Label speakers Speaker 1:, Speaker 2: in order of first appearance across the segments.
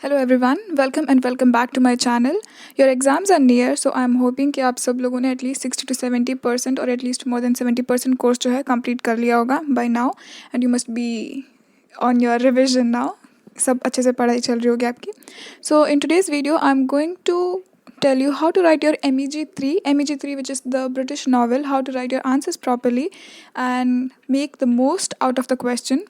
Speaker 1: Hello everyone, welcome and welcome back to my channel. Your exams are near, so I am hoping कि आप सब लोगों ने at least 60 to 70% और at least more than 70% course जो है कंप्लीट कर लिया होगा by now and you must be on your revision now. सब अच्छे से पढ़ाई चल रही होगी आपकी। So in today's video I am going to tell you how to write your MEG3 which is the British novel, how to write your answers properly and make the most out of the question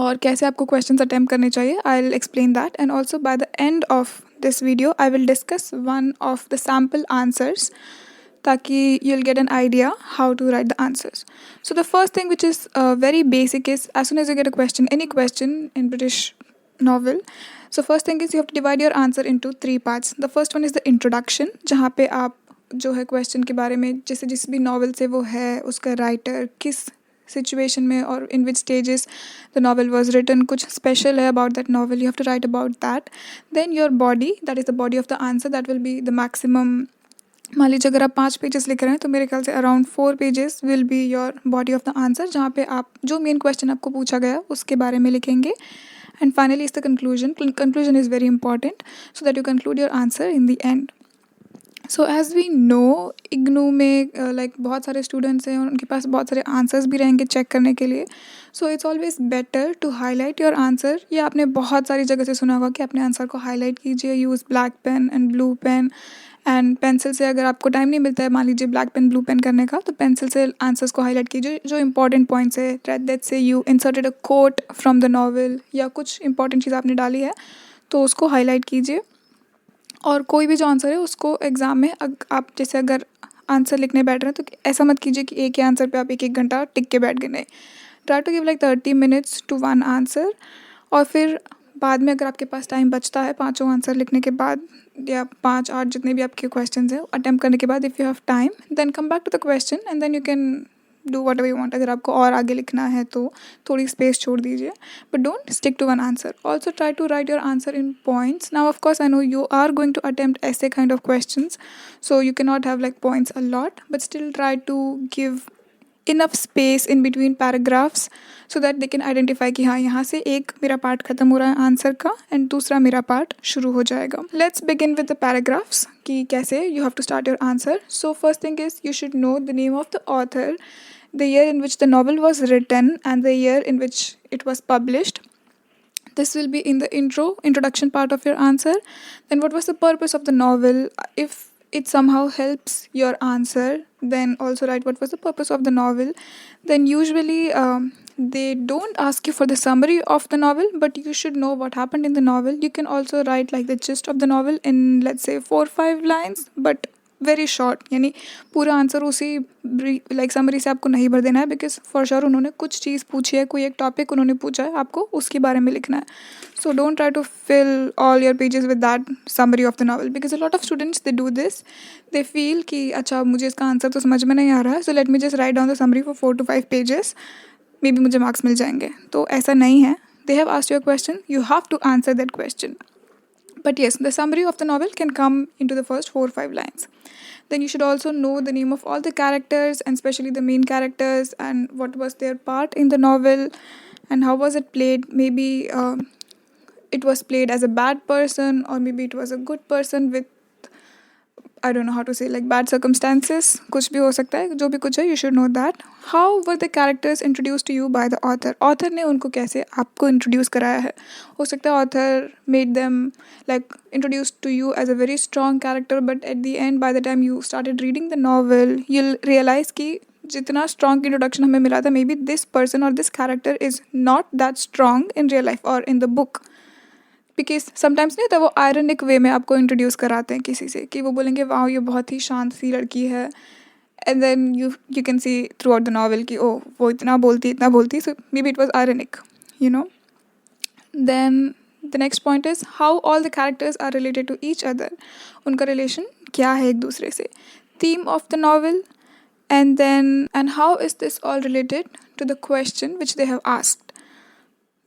Speaker 1: और कैसे आपको questions attempt करने चाहिए। I will explain that and also by the end of this video I will discuss one of the sample answers ताकि you'll get an idea how to write the answers. So the first thing which is very basic is as soon as you get a question, any question in British novel, so first thing is you have to divide your answer into 3 parts. The first one is the introduction जहाँ पे आप जो है question के बारे में जैसे जिस भी नॉवल से वो है उसका राइटर किस सिचुएशन में और in which stages the novel was written, कुछ स्पेशल है about that novel, you have to write about that. Then your body, that is the body of the answer, that will be the maximum. मान लीजिए अगर आप 5 pages लिख रहे हैं तो मेरे ख्याल से around 4 pages will be your body of the answer जहाँ पे आप जो मेन क्वेश्चन आपको पूछा गया उसके बारे में लिखेंगे. And finally is the conclusion. Conclusion is very important so that you conclude your answer in the end. So as we know IGNOU में लाइक बहुत सारे स्टूडेंट्स हैं और उनके पास बहुत सारे आंसर्स भी रहेंगे चेक करने के लिए. So it's always better to highlight your answer. ये आपने बहुत सारी जगह से सुना होगा कि अपने आंसर को हाईलाइट कीजिए. Use black pen and blue pen and pencil से. अगर आपको टाइम नहीं मिलता है मान लीजिए ब्लैक पेन ब्लू पेन करने का, तो पेंसिल से आंसर्स को हाईलाइट कीजिए जो इंपॉर्टेंट पॉइंट्स है. दैट से you inserted a quote from the novel या कुछ इंपॉर्टेंट चीज़ आपने डाली है तो उसको हाईलाइट कीजिए. और कोई भी जो आंसर है उसको एग्ज़ाम में आप जैसे अगर आंसर लिखने बैठ रहे हैं तो ऐसा मत कीजिए कि एक ही आंसर पे आप एक एक घंटा टिक के बैठ गए. नहीं, try to give like 30 minutes to one answer. और फिर बाद में अगर आपके पास टाइम बचता है 5 आंसर लिखने के बाद या 5-8 जितने भी आपके क्वेश्चन हैं अटेम्प्ट करने के बाद, if you have time then come back to the question and then you can do whatever you want. अगर आपको और आगे लिखना है तो थोड़ी स्पेस छोड़ दीजिए, but don't stick to one answer. Also try to write your answer in points. Now of course I know you are going to attempt ऐसे kind of questions, so you can not have like points a lot, but still try to give enough space in between paragraphs so that they can identify कि हाँ यहाँ से एक मेरा part ख़त्म हो रहा है आंसर का एंड दूसरा मेरा पार्ट शुरू हो जाएगा. Let's begin with the paragraphs कि कैसे you have to start your answer. So first thing is you should know the name of the author, the year in which the novel was written and the year in which it was published. This will be in the introduction part of your answer. Then what was the purpose of the novel? If it somehow helps your answer, then also write what was the purpose of the novel. Then usually they don't ask you for the summary of the novel, but you should know what happened in the novel. You can also write like the gist of the novel in let's say 4-5 lines, but very short. यानी पूरा answer उसी like summary से आपको नहीं भर देना है, because for sure उन्होंने कुछ चीज़ पूछी है, कोई एक टॉपिक उन्होंने पूछा है, आपको उसके बारे में लिखना है. So don't try to fill all your pages with that summary of the novel, because a lot of students they do this. They feel कि अच्छा मुझे इसका आंसर तो समझ में नहीं आ रहा है, so let me just write down the summary for 4 to 5 pages, maybe मुझे मार्क्स मिल जाएंगे. तो ऐसा नहीं है. They have asked your question, you have to answer that question. But yes, the summary of the novel can come into the first 4-5 lines. Then you should also know the name of all the characters and especially the main characters and what was their part in the novel and how was it played. Maybe it was played as a bad person or maybe it was a good person with I don't know how to say like bad circumstances. कुछ भी हो सकता है, जो भी कुछ है you should know that. How were the characters introduced to you by the author? Author ने उनको कैसे आपको introduce कराया है. हो सकता है author made them like introduced to you as a very strong character, but at the end by the time you started reading the novel you'll realize कि जितना strong introduction हमें मिला था maybe this person or this character is not that strong in real life or in the book. Because sometimes नहीं होता वो ironic वे में आपको इंट्रोड्यूस कराते हैं किसी से कि वो बोलेंगे वाह ये बहुत ही शांत सी लड़की है, and then you can see throughout the novel कि ओह वो इतना बोलती. So maybe it was ironic, you know. Then the next point is how all the characters are related to each other. उनका relation क्या है एक दूसरे से. Theme of the novel and how is this all related to the question which they have asked.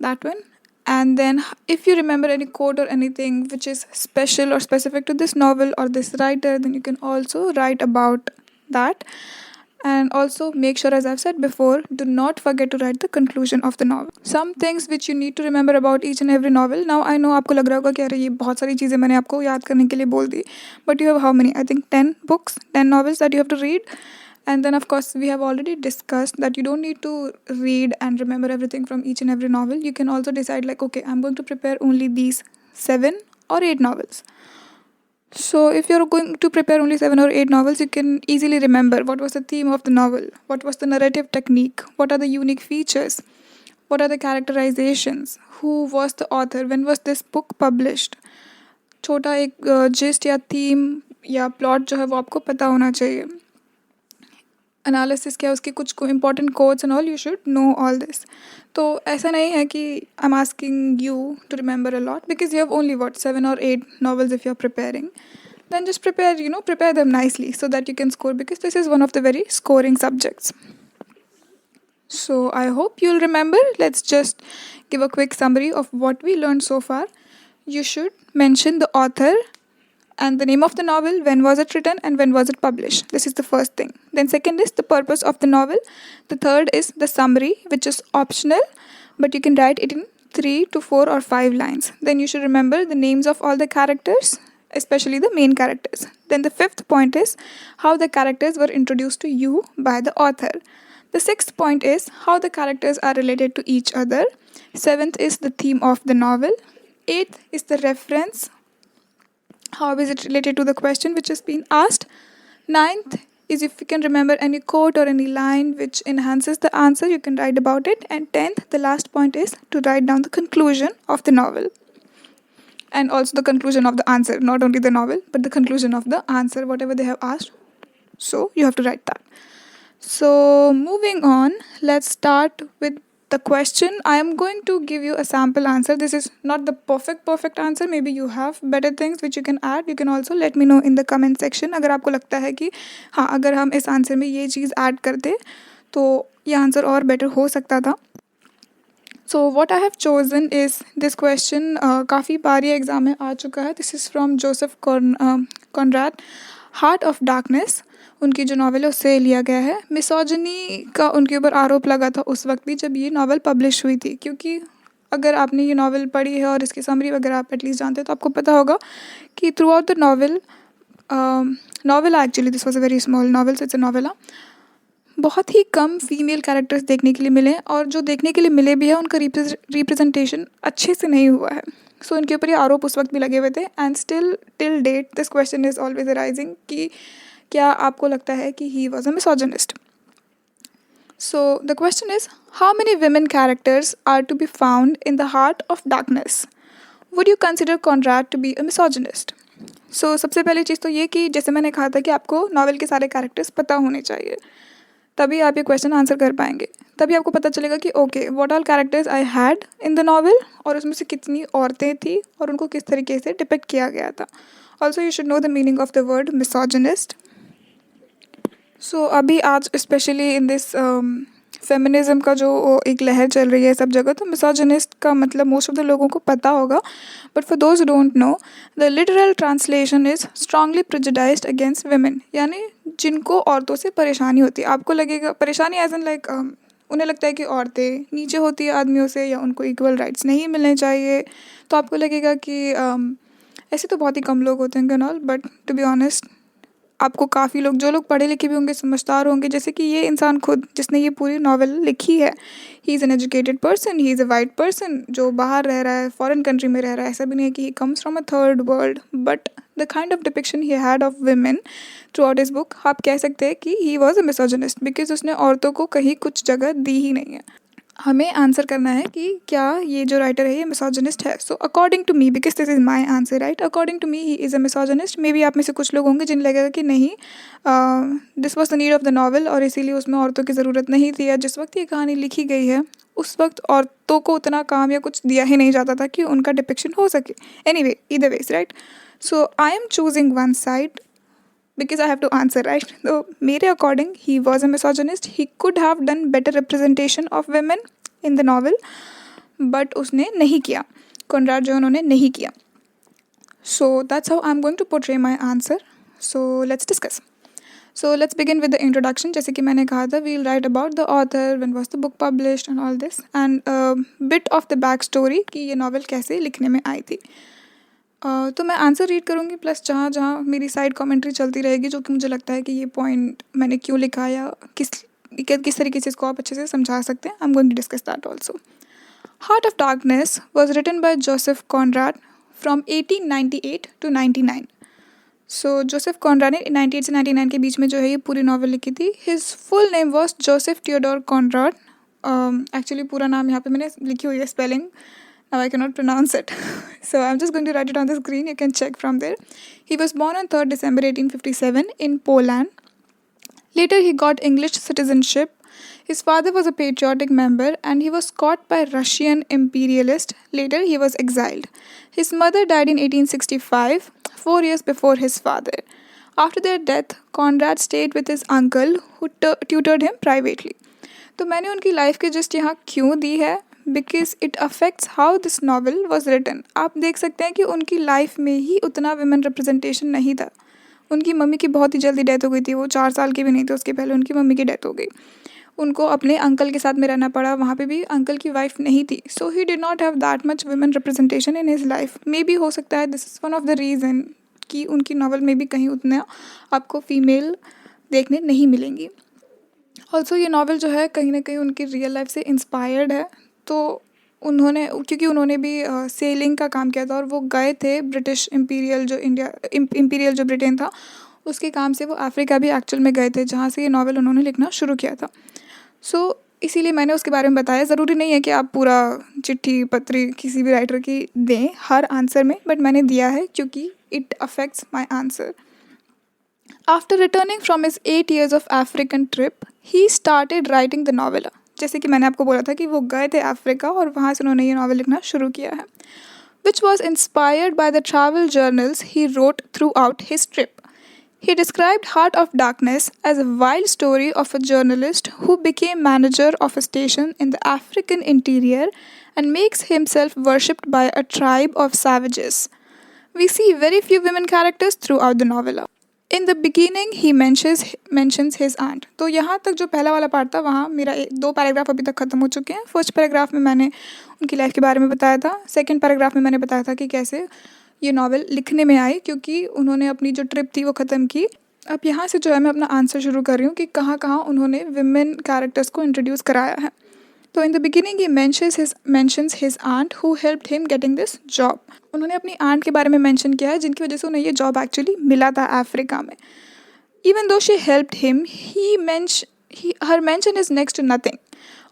Speaker 1: That one. And then if you remember any quote or anything which is special or specific to this novel or this writer, then you can also write about that. And also make sure, as I've said before, do not forget to write the conclusion of the novel. Some things which you need to remember about each and every novel. Now I know आपको लग रहा होगा कि अरे ये बहुत सारी चीज़ें मैंने आपको याद करने के लिए बोल दी. But you have how many? I think 10 books, 10 novels that you have to read. And then of course we have already discussed that you don't need to read and remember everything from each and every novel. You can also decide like, okay, I'm going to prepare only these 7 or 8 novels. So, if you're going to prepare only 7 or 8 novels, you can easily remember what was the theme of the novel, what was the narrative technique, what are the unique features, what are the characterizations, who was the author, when was this book published. छोटा एक gist या theme या plot जो है वो आपको पता होना चाहिए. एनालिसिस क्या है उसकी, कुछ important codes and all, you should know all this. तो ऐसा नहीं है कि I am asking you to remember a lot because you have only what 7 or 8 novels if you're preparing. Then just prepare them nicely so that you can score, because this is one of the very scoring subjects. So I hope you'll remember. Let's just give a quick summary of what we learned so far. You should mention the author and the name of the novel, when was it written and when was it published. This is the first thing. Then second is the purpose of the novel. The third is the summary, which is optional, but you can write it in 3 to 4 or 5 lines. Then you should remember the names of all the characters, especially the main characters. Then the fifth point is how the characters were introduced to you by the author. The sixth point is how the characters are related to each other. Seventh is the theme of the novel. Eighth is the reference. How is it related to the question which has been asked? Ninth is if you can remember any quote or any line which enhances the answer, you can write about it. And 10th, the last point is to write down the conclusion of the novel. And also the conclusion of the answer, not only the novel, but the conclusion of the answer, whatever they have asked. So you have to write that. So moving on, let's start with the question. I am going to give you a sample answer. This is not the perfect answer. Maybe you have better things which you can add. You can also let me know in the comment section. अगर आपको लगता है कि हाँ, अगर हम इस answer में ये चीज़ ऐड करते तो ये आंसर और बेटर हो सकता था. So what I have chosen is this question. काफ़ी बार ये एग्ज़ाम में आ चुका है. This is from Joseph Conrad. Heart of darkness उनकी जो नावल है उससे लिया गया है. मिसोजिनी का उनके ऊपर आरोप लगा था उस वक्त भी जब ये नावल पब्लिश हुई थी, क्योंकि अगर आपने ये नावल पढ़ी है और इसकी समरी वगैरह आप एटलीस्ट जानते हैं तो आपको पता होगा कि throughout the novel actually this was a very small novel, it's a novella. बहुत ही कम फीमेल कैरेक्टर्स देखने के लिए मिले, और जो देखने के लिए मिले भी है उनका रिप्रेजेंटेशन अच्छे से नहीं हुआ है. सो इनके ऊपर ये आरोप उस वक्त भी लगे हुए थे. And still till date this question is always arising कि क्या आपको लगता है कि he was a misogynist. So the question is how many women characters are to be found in the Heart of Darkness. Would you consider Conrad to be a misogynist. So सबसे पहली चीज़ तो ये कि जैसे मैंने कहा था कि आपको नावल के सारे कैरेक्टर्स पता होने चाहिए, तभी आप ये क्वेश्चन आंसर कर पाएंगे. तभी आपको पता चलेगा कि okay what all characters I had in the novel, और उसमें से कितनी औरतें थी और उनको किस तरीके से डिपिक्ट किया गया था. Also you should know the meaning of the word misogynist. So अभी आज स्पेशली इन दिस फेमिनिज्म का जो एक लहर चल रही है सब जगह, तो मिसोजिनिस्ट का मतलब मोस्ट ऑफ द लोगों को पता होगा, but for those don't know the literal translation is strongly prejudiced against women. यानी जिनको औरतों से परेशानी होती है. आपको लगेगा परेशानी एज एन लाइक उन्हें लगता है कि औरतें नीचे होती है आदमियों से या उनको इक्वल राइट्स नहीं मिलने चाहिए. तो आपको लगेगा कि ऐसे तो बहुत ही कम लोग होते हैं and all, but to be honest आपको काफ़ी लोग, जो लोग पढ़े लिखे भी होंगे, समझदार होंगे, जैसे कि ये इंसान खुद जिसने ये पूरी नावल लिखी है, he is an educated person, he is a white person जो बाहर रह रहा है, फॉरेन कंट्री में रह रहा है. ऐसा भी नहीं है कि he comes from a third world, but the kind of depiction he had of women through out his book, आप कह सकते हैं कि he was a misogynist, because उसने औरतों को कहीं कुछ जगह दी ही नहीं है. हमें आंसर करना है कि क्या ये जो राइटर है ये मिसोजिनिस्ट है. So according to me, because this is my answer right, according to me he is a misogynist. Maybe आप में से कुछ लोग होंगे जिन्हें लगेगा कि नहीं, this was the need of the novel और इसीलिए उसमें औरतों की ज़रूरत नहीं थी, या जिस वक्त ये कहानी लिखी गई है उस वक्त औरतों को उतना काम या कुछ दिया ही नहीं जाता था कि उनका डिपिक्शन हो सके. Anyway, either veg right. So I am choosing one side because I have to answer, right? So मेरे according he was a misogynist. He could have done better representation of women in the novel, but उसने नहीं किया. Conrad जो उन्होंने नहीं किया. So that's how I'm going to portray my answer. So let's discuss. So let's begin with the introduction. जैसे कि मैंने कहा था, we'll write about the author, when was the book published and all this, and bit of the back story कि ये novel कैसे लिखने में आई थी. तो मैं आंसर रीड करूँगी, प्लस जहाँ जहाँ मेरी साइड कमेंट्री चलती रहेगी, जो कि मुझे लगता है कि ये पॉइंट मैंने क्यों लिखा या किस तरीके से इसको आप अच्छे से समझा सकते हैं. I am going to discuss that also. Heart of Darkness was written by Joseph Conrad from 1898 to 99. सो जोसेफ कॉनराड ने 98 से 99 के बीच में जो है ये पूरी नावल लिखी थी. His full name was Joseph Theodore Conrad. Actually पूरा नाम यहाँ पे मैंने लिखी हुई है spelling. Now I cannot pronounce it. So I'm just going to write it on the screen. You can check from there. He was born on 3rd December 1857 in Poland. Later he got English citizenship. His father was a patriotic member and he was caught by Russian imperialists. Later he was exiled. His mother died in 1865, 4 years before his father. After their death, Conrad stayed with his uncle who tutored him privately. तो मैंने उनकी life के just यहाँ क्यों दी है, because it affects how this novel was written. आप देख सकते हैं कि उनकी लाइफ में ही उतना विमेन रिप्रेजेंटेशन नहीं था. उनकी मम्मी की बहुत ही जल्दी डेथ हो गई थी. वो 4 साल की भी नहीं थी उसके पहले उनकी मम्मी की डेथ हो गई. उनको अपने अंकल के साथ में रहना पड़ा. वहाँ पे भी अंकल की वाइफ नहीं थी. So he did not have that much women representation in his life. Maybe हो सकता है this is one of the reason कि उनकी नावल में भी कहीं उतना आपको फीमेल देखने नहीं मिलेंगी. ऑल्सो ये नावल जो है कहीं ना कहीं उनकी रियल लाइफ से इंस्पायर्ड है. तो उन्होंने, क्योंकि उन्होंने भी सेलिंग का काम किया था और वो गए थे ब्रिटिश इम्पीरियल जो ब्रिटेन था उसके काम से वो अफ्रीका भी एक्चुअल में गए थे, जहाँ से ये नावल उन्होंने लिखना शुरू किया था. सो इसीलिए मैंने उसके बारे में बताया. ज़रूरी नहीं है कि आप पूरा चिट्ठी पत्री किसी भी राइटर की दें हर आंसर में, बट मैंने दिया है क्योंकि it affects my answer. After returning from his 8 years of African trip, he started writing the novella. जैसे कि मैंने आपको बोला था कि वो गए थे अफ्रीका और वहाँ से उन्होंने ये नावल लिखना शुरू किया है. Which was inspired by the travel journals he wrote through out his trip. He described Heart of Darkness as a wild story of a journalist who became manager of a station in the African interior and makes himself worshipped by a tribe of savages. We see very few women characters throughout the novella. In the beginning ही mentions his aunt. तो यहाँ तक जो पहला वाला part था वहाँ मेरा 2 पैराग्राफ अभी तक ख़त्म हो चुके हैं. फर्स्ट पैराग्राफ में मैंने उनकी लाइफ के बारे में बताया था. सेकंड पैराग्राफ में मैंने बताया था कि कैसे ये नावल लिखने में आई, क्योंकि उन्होंने अपनी जो ट्रिप थी वो ख़त्म की. अब यहाँ से जो है मैं अपना आंसर शुरू कर रही हूँ कि कहाँ कहाँ उन्होंने विमेन कैरेक्टर्स को इंट्रोड्यूस कराया है. तो इन द बिगिनिंग ही mentions his aunt who helped him getting this job. उन्होंने अपनी आंट के बारे में मेंशन किया है जिनकी वजह से उन्हें ये जॉब एक्चुअली मिला था अफ्रीका में. Even though she helped him, her mention is next to nothing.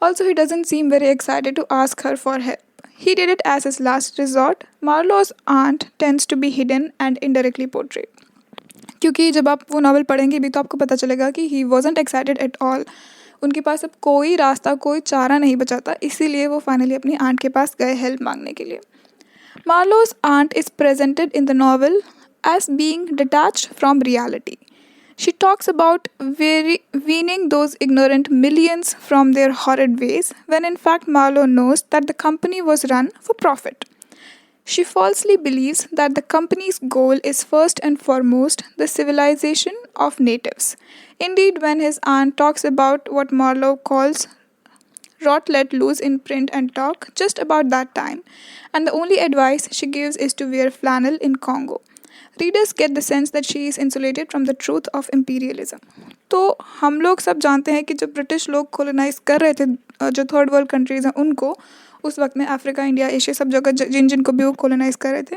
Speaker 1: Also, he doesn't seem very excited to ask her for help. He did it as his last resort. Marlowe's aunt tends to be hidden and indirectly portrayed. क्योंकि जब आप वो novel पढ़ेंगे भी तो आपको पता चलेगा कि he wasn't excited at all. उनके पास अब कोई रास्ता, कोई चारा नहीं बचा था, इसीलिए वो फाइनली अपनी आंट के पास गए हेल्प मांगने के लिए. Marlowe's aunt is presented in the novel as being detached from reality. She talks about weaning those ignorant millions from their horrid ways, when in fact Marlowe knows that the company was run for profit. She falsely believes that the company's goal is first and foremost the civilization of natives. Indeed, when his aunt talks about what Marlowe calls rot let loose in print and talk just about that time, and the only advice she gives is to wear flannel in Congo. Readers get the sense that she is insulated from the truth of imperialism. तो हम लोग सब जानते हैं कि जब British लोग colonise कर रहे थे जो थर्ड वर्ल्ड कंट्रीज़ हैं उनको, उस वक्त में अफ्रीका, इंडिया, एशिया सब जगह जिनको भी वो कॉलोनाइज कर रहे थे,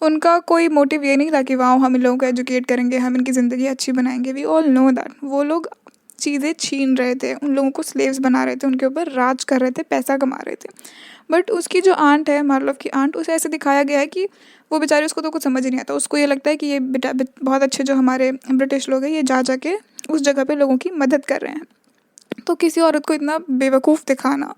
Speaker 1: उनका कोई मोटिव ये नहीं था कि वाह हम इन लोगों को एजुकेट करेंगे, हम इनकी ज़िंदगी अच्छी बनाएंगे. We all know that. वो लोग चीज़ें छीन रहे थे, उन लोगों को स्लेव्स बना रहे थे, उनके ऊपर राज कर रहे थे, पैसा कमा रहे थे. बट उसकी जो आंट है, मार्लोव की आंट, उसे ऐसे दिखाया गया है कि वो बेचारे, उसको तो कुछ समझ ही नहीं आता. उसको ये लगता है कि ये बेटा बहुत अच्छे जो हमारे ब्रिटिश लोग हैं ये जा के उस जगह पे लोगों की मदद कर रहे हैं. तो किसी औरत को इतना बेवकूफ़ दिखाना,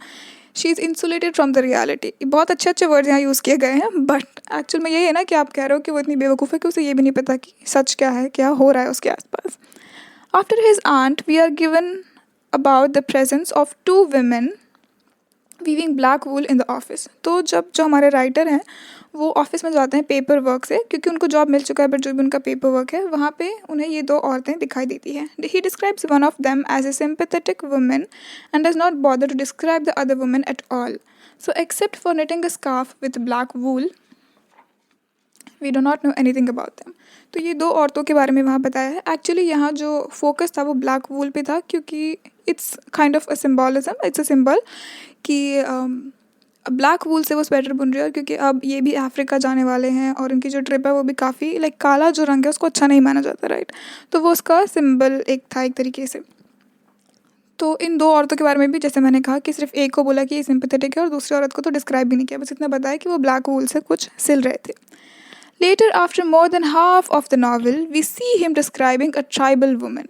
Speaker 1: she is insulated from the reality. बहुत अच्छे अच्छे वर्ड यहाँ यूज़ किए गए हैं, बट एक्चुअल में यही है ना कि आप कह रहे हो कि वो इतनी बेवकूफ़ है कि उसे ये भी नहीं पता कि सच क्या है, क्या हो रहा है उसके आसपास. After his aunt we are given about the presence of 2 women weaving black wool in the office. तो जब जो हमारे राइटर हैं वो ऑफिस में जाते हैं पेपर वर्क से, क्योंकि उनको जॉब मिल चुका है, बट जो भी उनका पेपर वर्क है वहाँ पे उन्हें ये दो औरतें दिखाई देती हैं। He describes one of them as a sympathetic woman and does not bother to describe the other woman at all. So except for knitting a scarf with black wool we do not know anything about them. तो ये दो औरतों के बारे में वहाँ बताया है। एक्चुअली यहाँ जो फोकस था वो ब्लैक वूल पे था, क्योंकि it's kind of a symbolism, it's a symbol कि ब्लैक वूल से वो स्वेटर बुन रही है, क्योंकि अब ये भी अफ्रीका जाने वाले हैं और उनकी जो ट्रिप है वो भी काफ़ी लाइक काला जो रंग है उसको अच्छा नहीं माना जाता, राइट। तो वो उसका सिंबल एक था एक तरीके से। तो इन दो औरतों के बारे में भी जैसे मैंने कहा कि सिर्फ एक को बोला कि ये सिंपैथेटिक है और दूसरी औरत को तो डिस्क्राइब भी नहीं किया, बस इतना बताया कि वो ब्लैक वूल से कुछ सिल रहे थे। Later, after more than half of the novel, we see him describing a tribal woman.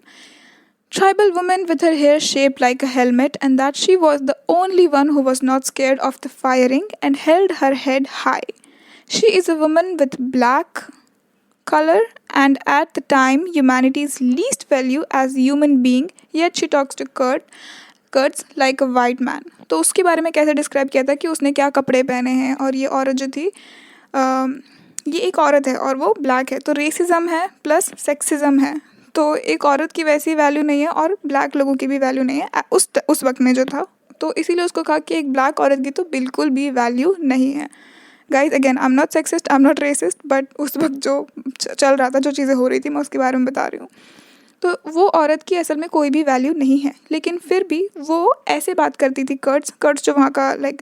Speaker 1: Tribal woman with her hair shaped like a helmet, and that she was the only one who was not scared of the firing and held her head high. She is a woman with black color and at the time humanity's least value as human being, yet she talks to Kurtz like a white man. तो उसके बारे में कैसे describe किया था कि उसने क्या कपड़े पहने हैं, और ये औरत जो थी ये एक औरत है और वो ब्लैक है। तो रेसिज्म है प्लस सेक्सिज्म है। तो एक औरत की वैसी वैल्यू नहीं है और ब्लैक लोगों की भी वैल्यू नहीं है उस वक्त में जो था। तो इसीलिए उसको कहा कि एक ब्लैक औरत की तो बिल्कुल भी वैल्यू नहीं है। Guys again I am not sexist, I am not racist, but उस वक्त जो चल रहा था, जो चीज़ें हो रही थी, मैं उसके बारे में बता रही हूँ। तो वो औरत की असल में कोई भी वैल्यू नहीं है, लेकिन फिर भी वो ऐसे बात करती थी। कर्ट्स जो वहाँ का like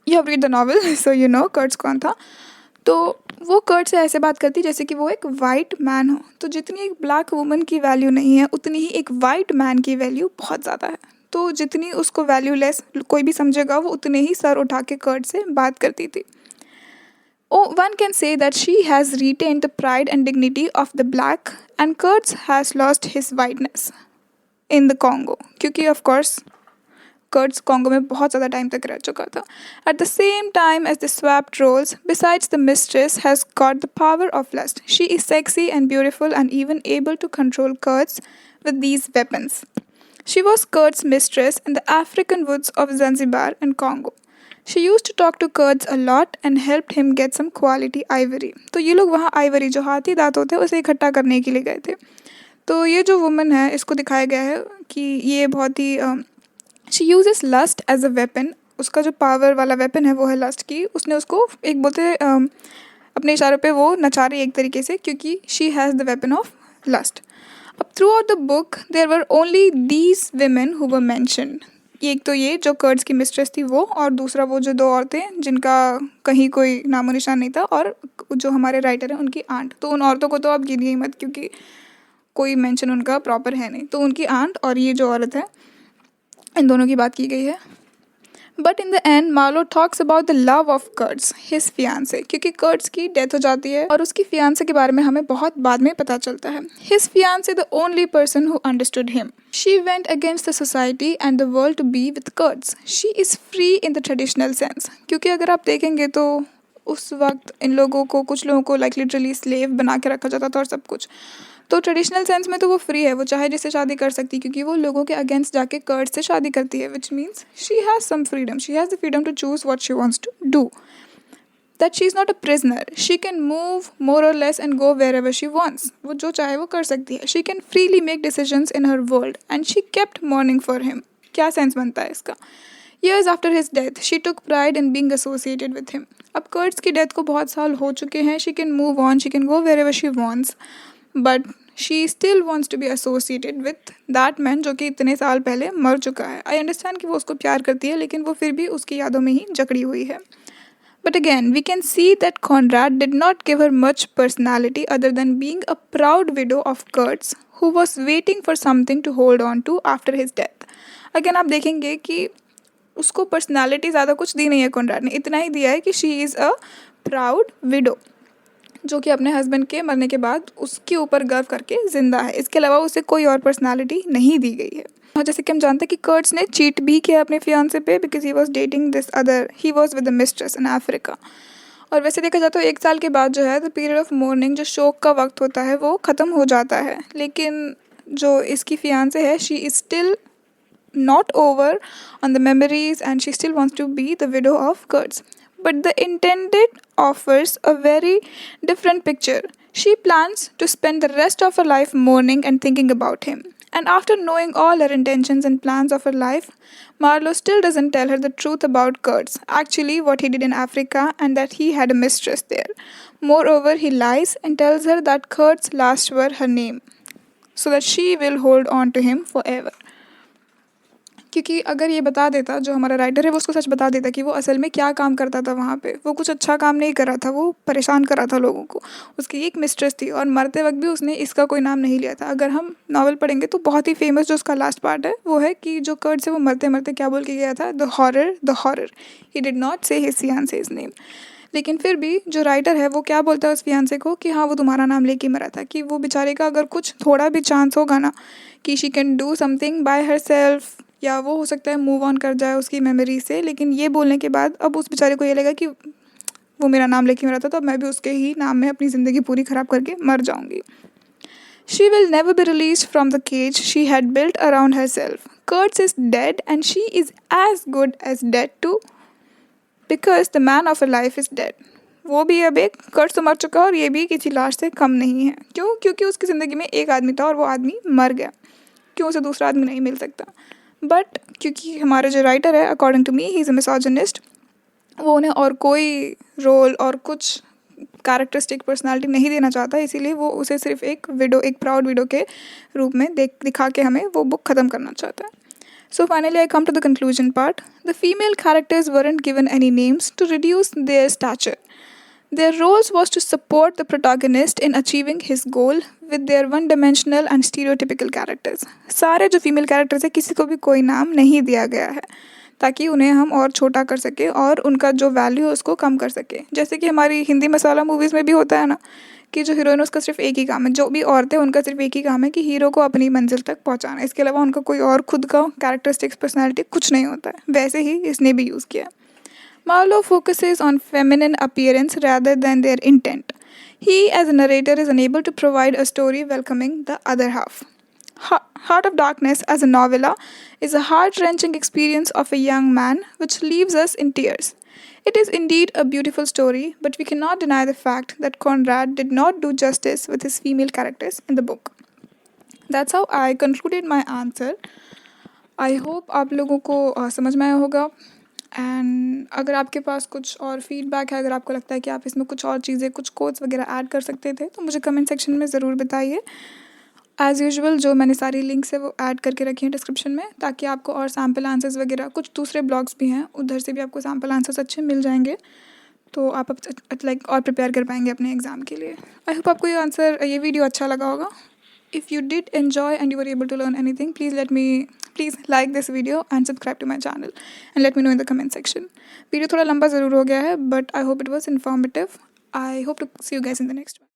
Speaker 1: you have read the novel so you know Kurtz कौन था। तो वो कर्ट से ऐसे बात करती जैसे कि वो एक वाइट मैन हो। तो जितनी एक ब्लैक वुमन की वैल्यू नहीं है उतनी ही एक वाइट मैन की वैल्यू बहुत ज़्यादा है। तो जितनी उसको वैल्यू लेस कोई भी समझेगा वो उतने ही सर उठा के कर्ट से बात करती थी। One can say that she has retained the pride and dignity of the black and Kurtz has lost his whiteness in the Congo, क्योंकि ऑफ कोर्स कर्ट्स कॉन्गो में बहुत ज़्यादा टाइम तक रह चुका था। At the same time as the swapped roles, besides the mistress has got the power of lust. She is sexy and beautiful and even able to control Kurtz with these weapons. She was Kurtz mistress in the African woods of Zanzibar and Congo. She used to talk to Kurtz a lot and helped him get some quality ivory. तो ये लोग वहाँ Ivory जो हाथी दांत होते हैं उसे इकट्ठा करने के लिए गए थे। तो ये जो वुमन है इसको दिखाया गया है कि ये बहुत ही she uses lust as a weapon. उसका जो पावर वाला वेपन है वो है लस्ट की। उसने उसको एक बोलते अपने इशारों पे वो नचा रही एक तरीके से, क्योंकि she has the weapon of lust. अब throughout the book there were only these women who were mentioned. एक तो ये जो कर्ट्स की मिस्ट्रेस थी वो, और दूसरा वो जो दो औरतें जिनका कहीं कोई नामो निशान नहीं था, और जो हमारे राइटर हैं उनकी आंट। तो उन औरतों को तो आप गिनिए मत, क्योंकि कोई मेंशन उनका प्रॉपर है नहीं। तो उनकी आंट और ये जो औरत है, इन दोनों की बात की गई है। But in the end Marlow talks about the love of Kurtz his fiancee, क्योंकि कर्ट्स की डेथ हो जाती है और उसकी फियांसे के बारे में हमें बहुत बाद में पता चलता है। His fiancee the only person who understood him. She went against the society and the world to be with Kurtz. She is free in the traditional sense, क्योंकि अगर आप देखेंगे तो उस वक्त इन लोगों को, कुछ लोगों को लाइक लिटरली स्लेव बना के रखा जाता था और सब कुछ। तो ट्रेडिशनल सेंस में तो वो फ्री है, वो चाहे जिससे शादी कर सकती है, क्योंकि वो लोगों के अगेंस्ट जाके कर्ट से शादी करती है, which means she has some freedom, she has the freedom to choose what she wants to do, that she is not a prisoner, she can move more और less and go wherever she wants. वो जो चाहे वो कर सकती है। She can freely make decisions in her world and she kept mourning for him. क्या sense बनता है इसका? Years after his death, she took pride in being associated with him. अब कर्ट्स की डेथ को बहुत साल हो चुके हैं। She can move on, she can go wherever she wants, but she still wants to be associated with that man जो कि इतने साल पहले मर चुका है। I understand कि वो उसको प्यार करती है, लेकिन वो फिर भी उसकी यादों में ही जकड़ी हुई है। But again, we can see that Conrad did not give her much personality other than being a proud widow of Kurtz who was waiting for something to hold on to after his death. Again, आप देखेंगे कि उसको personality ज़्यादा कुछ दी नहीं है Conrad ने। इतना ही दिया है कि she is a proud window, जो कि अपने हस्बैंड के मरने के बाद उसके ऊपर गर्व करके ज़िंदा है। इसके अलावा उसे कोई और पर्सनालिटी नहीं दी गई है। और जैसे कि हम जानते हैं कि कर्ट्स ने चीट भी किया अपने फियांसे पे, because he was dating this other, he was with the mistress in Africa. और वैसे देखा जाए तो 1 साल के बाद जो है द पीरियड ऑफ मोर्निंग, जो शोक का वक्त होता है, वो ख़त्म हो जाता है। लेकिन जो इसकी फियांसे है, she is still not over on the memories, and she still wants to be the widow of Kurtz. But the intended offers a very different picture. She plans to spend the rest of her life mourning and thinking about him. And after knowing all her intentions and plans of her life, Marlowe still doesn't tell her the truth about Kurtz, actually, what he did in Africa, and that he had a mistress there. Moreover, he lies and tells her that Kurt's last were her name, so that she will hold on to him forever. क्योंकि अगर ये बता देता, जो हमारा writer है वो उसको सच बता देता कि वो असल में क्या काम करता था वहाँ पे, वो कुछ अच्छा काम नहीं कर रहा था, वो परेशान कर रहा था लोगों को, उसकी एक मिस्ट्रेस थी और मरते वक्त भी उसने इसका कोई नाम नहीं लिया था। अगर हम नॉवल पढ़ेंगे तो बहुत ही फेमस जो उसका लास्ट पार्ट है वो है कि जो कर्ट से वो मरते मरते क्या बोल के गया था, the horror, he did not से हिज फियांसे's नेम। लेकिन फिर भी जो राइटर है वो क्या बोलता है उस फियांसे को कि हाँ वो तुम्हारा नाम लेके मरा था, कि वो बेचारे का अगर कुछ थोड़ा भी चांस होगा ना कि she can do something bye her self, या वो हो सकता है मूव ऑन कर जाए उसकी मेमोरी से, लेकिन ये बोलने के बाद अब उस बेचारे को ये लगा कि वो मेरा नाम लेके मरा था, तो अब मैं भी उसके ही नाम में अपनी ज़िंदगी पूरी ख़राब करके मर जाऊंगी। She will never be released from the cage she had built around herself. Kurtz is dead and she is as good as dead too, because the man of her life is dead. वो भी अब एक कर्ज तो मर चुका है और ये भी किसी लाश से कम नहीं है। क्यों? क्योंकि उसकी ज़िंदगी में एक आदमी था और वो आदमी मर गया। क्यों उसे दूसरा आदमी नहीं मिल सकता? बट क्योंकि हमारा जो राइटर है, according to me he is a misogynist, वो उन्हें और कोई रोल और कुछ कैरेक्टरिस्टिक पर्सनालिटी नहीं देना चाहता, इसीलिए वो उसे सिर्फ एक विडो, एक प्राउड विडो के रूप में दिखा के हमें वो बुक ख़त्म करना चाहता है। So finally, I come to the conclusion part. The female characters weren't given any names to reduce their stature. Their roles was to support the protagonist in achieving his goal with their one-dimensional and stereotypical characters. सारे जो female characters है किसी को भी कोई नाम नहीं दिया गया है ताकि उन्हें हम और छोटा कर सके और उनका जो वैल्यू है उसको कम कर सके। जैसे कि हमारी हिंदी मसाला मूवीज़ में भी होता है ना कि जो हीरोइन उसका सिर्फ एक ही काम है, जो भी औरतें उनका सिर्फ एक ही काम है कि हीरो को अपनी मंजिल तक पहुंचाना, इसके अलावा उनका कोई और खुद का कैरेक्टरिस्टिक्स पर्सनालिटी कुछ नहीं होता है। वैसे ही इसने भी यूज़ किया है। Marlowe focuses on feminine appearance rather than their intent. He, as a narrator, is unable to provide a story welcoming the other half. Heart of Darkness, as a novella, is a heart-wrenching experience of a young man which leaves us in tears. It is indeed a beautiful story, but we cannot deny the fact that Conrad did not do justice with his female characters in the book. That's how I concluded my answer. I hope आप लोगों को समझ में आया होगा। And अगर आपके पास कुछ और फीडबैक है, अगर आपको लगता है कि आप इसमें कुछ और चीज़ें, कुछ कोट्स वगैरह ऐड कर सकते थे, तो मुझे कमेंट सेक्शन में ज़रूर बताइए। एज़ यूजुअल जो मैंने सारी लिंक्स है वो ऐड करके रखी हैं डिस्क्रिप्शन में, ताकि आपको और सैम्पल आंसर्स वगैरह, कुछ दूसरे ब्लॉग्स भी हैं उधर से भी आपको सैम्पल आंसर्स अच्छे मिल जाएंगे, तो आप लाइक और प्रिपेयर कर पाएंगे अपने एग्ज़ाम के लिए। आई होप आपको ये वीडियो अच्छा लगा होगा। If you did enjoy and you were able to learn anything, please like this video and subscribe to my channel and let me know in the comment section. Video थोड़ा लंबा ज़रूर हो गया है, but I hope it was informative. I hope to see you guys in the next one.